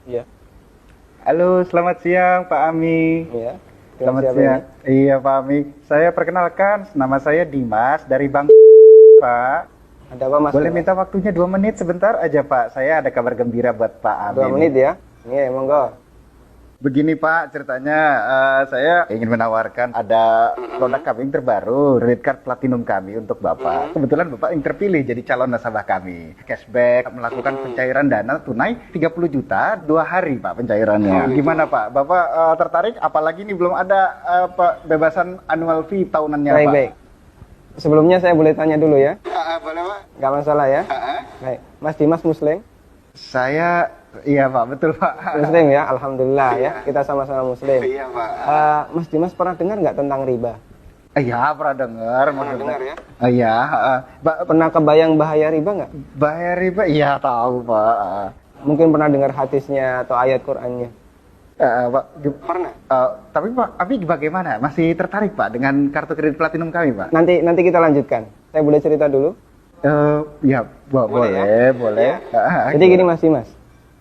Iya. Halo, selamat siang Pak Ami. Iya. Selamat siang. Iya Pak Ami. Saya perkenalkan, nama saya Dimas dari Bang Pak. Ada apa Mas? Boleh minta waktunya 2 menit sebentar aja Pak. Saya ada kabar gembira buat Pak Ami. 2 menit ya? Iya, monggo. Begini Pak, ceritanya saya ingin menawarkan ada produk kami yang terbaru, Credit Card Platinum kami untuk Bapak. Kebetulan Bapak yang terpilih jadi calon nasabah kami. Cashback, melakukan pencairan dana tunai 30 juta, 2 hari Pak pencairannya. Gimana Pak? Bapak tertarik? Apalagi ini belum ada bebasan annual fee tahunannya Pak. Baik. Sebelumnya saya boleh tanya dulu ya? Boleh Pak? Nggak masalah ya? Baik. Mas Dimas Muslim? Saya, iya Pak, betul Pak. Muslim ya, Alhamdulillah ya. Kita sama-sama Muslim. Iya Pak. Mas Dimas pernah dengar nggak tentang riba? Iya, pernah dengar. Pernah dengar ya? Iya. Pernah kebayang bahaya riba nggak? Bahaya riba? Iya, tahu Pak. Mungkin pernah dengar hadisnya atau ayat Qur'annya? Pak, Pernah. tapi Pak, Abi bagaimana? Masih tertarik Pak dengan kartu kredit platinum kami Pak? Nanti kita lanjutkan. Saya boleh cerita dulu? Ya, boleh. Ya? Jadi gini Mas Dimas.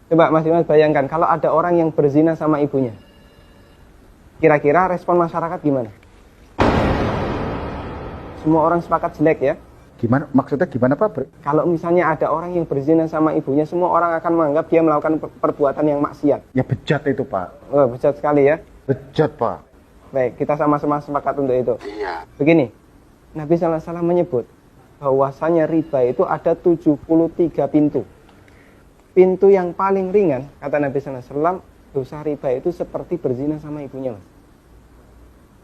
Coba Mas Dimas bayangkan kalau ada orang yang berzina sama ibunya. Kira-kira respon masyarakat gimana? Semua orang sepakat jelek ya. Gimana? Maksudnya gimana Pak? Kalau misalnya ada orang yang berzina sama ibunya, semua orang akan menganggap dia melakukan perbuatan yang maksiat. Ya bejat itu Pak. Oh, bejat sekali ya. Bejat Pak. Baik, kita sama-sama sepakat untuk itu. Iya. Begini, Nabi SAW menyebut bahwasanya riba itu ada 73 pintu. Pintu yang paling ringan, kata Nabi SAW, dosa riba itu seperti berzina sama ibunya Mas.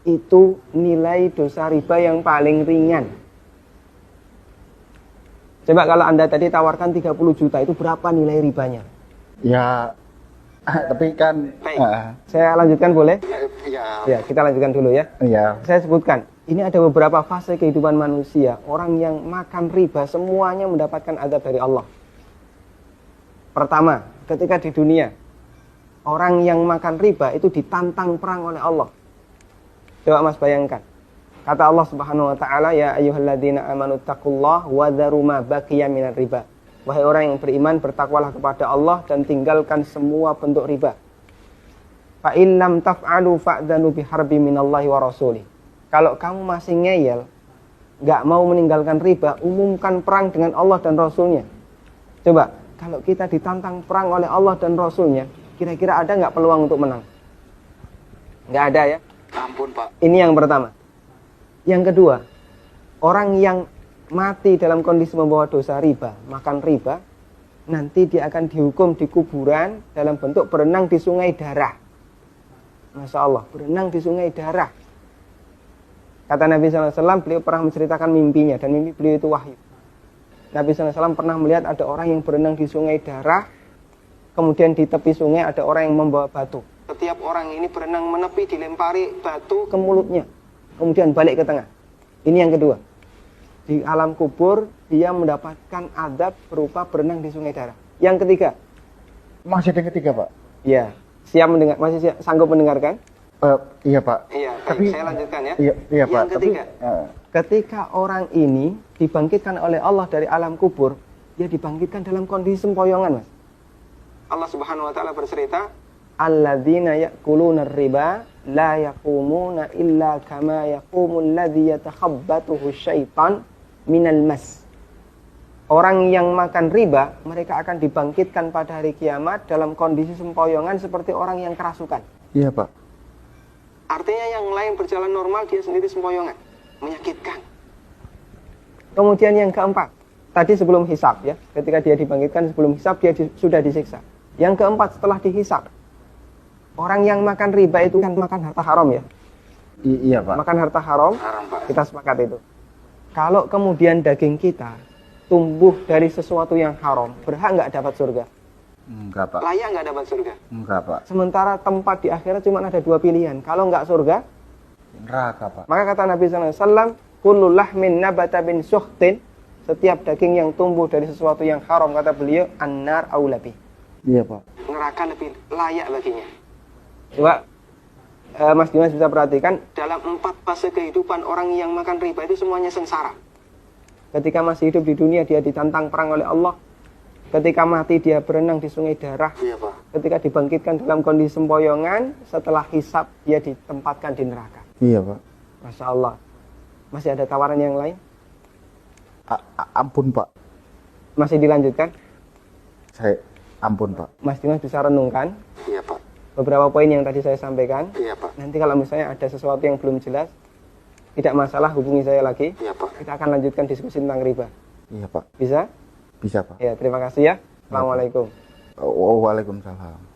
Itu nilai dosa riba yang paling ringan. Coba kalau Anda tadi tawarkan 30 juta, itu berapa nilai ribanya? Ya, tapi kan... Baik, saya lanjutkan boleh? Iya. Ya, kita lanjutkan dulu ya. Iya. Saya sebutkan, ini ada beberapa fase kehidupan manusia. Orang yang makan riba semuanya mendapatkan azab dari Allah. Pertama, ketika di dunia, orang yang makan riba itu ditantang perang oleh Allah. Coba Mas bayangkan. Kata Allah Subhanahu wa taala, ya ayyuhalladzina amanu taqullaha wa dharu ma baqiya minar riba. Wahai orang yang beriman, bertakwalah kepada Allah dan tinggalkan semua bentuk riba. Fa in lam taf'alu fa'dhanu biharbi minallahi wa rasulih. Kalau kamu masih ngeyel, nggak mau meninggalkan riba, umumkan perang dengan Allah dan Rasulnya. Coba, kalau kita ditantang perang oleh Allah dan Rasulnya, kira-kira ada nggak peluang untuk menang? Nggak ada ya? Ampun Pak. Ini yang pertama. Yang kedua, orang yang mati dalam kondisi membawa dosa riba, makan riba, nanti dia akan dihukum di kuburan dalam bentuk berenang di sungai darah. Masya Allah, berenang di sungai darah. Kata Nabi SAW, beliau pernah menceritakan mimpinya, dan mimpi beliau itu wahyu. Nabi SAW pernah melihat ada orang yang berenang di sungai darah, kemudian di tepi sungai ada orang yang membawa batu. Setiap orang ini berenang menepi, dilempari batu ke mulutnya, kemudian balik ke tengah. Ini yang kedua. Di alam kubur, dia mendapatkan azab berupa berenang di sungai darah. Yang ketiga. Masih ada yang ketiga Pak? Iya. Siap mendengar? Masih sanggup mendengarkan? Iya Pak. Iya, tapi saya lanjutkan ya. Iya Pak. Yang ketiga, ketika orang ini dibangkitkan oleh Allah dari alam kubur, dia dibangkitkan dalam kondisi sempoyongan, Mas. Allah Subhanahu wa taala bercerita, alladzina ya'kuluna riba la yaqumuna illa kama yaqumul ladzi yatakhabbathu syaitan minal mas. Orang yang makan riba, mereka akan dibangkitkan pada hari kiamat dalam kondisi sempoyongan seperti orang yang kerasukan. Iya Pak. Artinya yang lain berjalan normal, dia sendiri sempoyongan. Menyakitkan. Kemudian yang keempat, tadi sebelum hisab ya, ketika dia dibangkitkan sebelum hisab, dia sudah disiksa. Yang keempat, setelah dihisab, orang yang makan riba itu kan makan harta haram ya. Iya Pak. Makan harta haram, Pak. kita sepakat itu. Kalau kemudian daging kita tumbuh dari sesuatu yang haram, berhak nggak dapat surga? Enggak Pak. Layak nggak dapat surga? Enggak Pak. Sementara tempat di akhirat cuma ada 2 pilihan. Kalau nggak surga, neraka Pak. maka kata Nabi SAW, kullu lahmin nabata bin suhtin, setiap daging yang tumbuh dari sesuatu yang haram, kata beliau, annar aulabi. Iya Pak. Neraka lebih layak baginya. Coba Mas Dimas bisa perhatikan, dalam 4 fase kehidupan orang yang makan riba itu semuanya sengsara. Ketika masih hidup di dunia, dia ditantang perang oleh Allah. Ketika mati, dia berenang di sungai darah. Iya Pak. ketika dibangkitkan dalam kondisi sempoyongan, setelah hisab dia ditempatkan di neraka. Iya, Pak. Masya Allah. Masih ada tawaran yang lain? Ampun, Pak. Masih dilanjutkan? Ampun, Pak. Mas Dimas bisa renungkan Iya, Pak. beberapa poin yang tadi saya sampaikan. Iya, Pak. Nanti kalau misalnya ada sesuatu yang belum jelas, tidak masalah, hubungi saya lagi. Iya, Pak. Kita akan lanjutkan diskusi tentang riba. Iya, Pak. Bisa? Bisa, Pak. Ya, terima kasih ya. Assalamualaikum. Waalaikumsalam.